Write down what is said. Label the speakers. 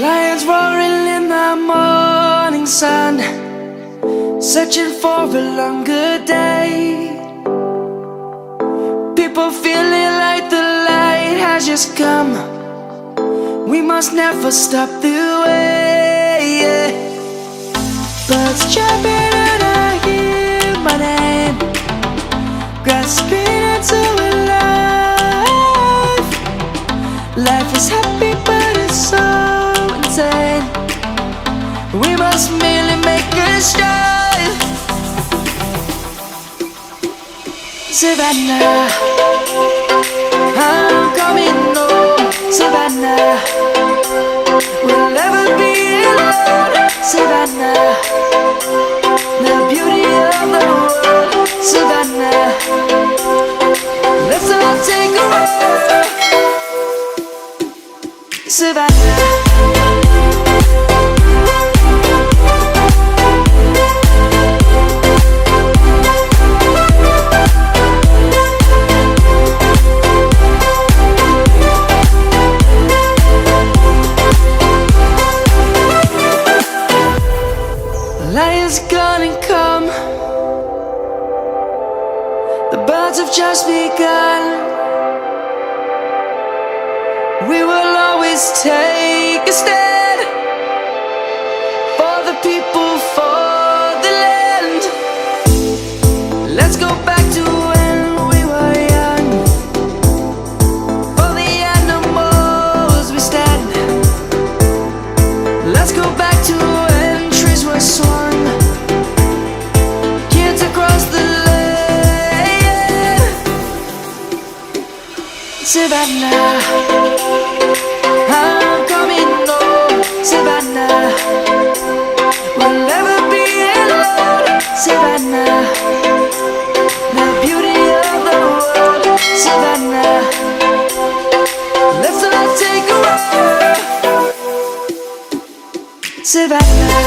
Speaker 1: Lions roaring in the morning sun, searching for a longer day. People feeling like the light has just come. We must never stop the way. Birds chirping and I hear my name, grasping into a life. Life is happy but it's so insane. We must merely make a start. Savannah, I'm coming home. Savannah, we'll never be alone. Savannah, the beauty of the world. Savannah, let's all take a walk. Savannah. Lion's gonna come. The birds have just begun. We will always take a stand for the people, for the land. Let's go back to when we were young. For the animals we stand. Let's go back to when trees were swung, kids across the land. Savannah, I'm coming home. Savannah, we'll never be alone. Savannah, the beauty of the world. Savannah, let's all take a walk. Savannah.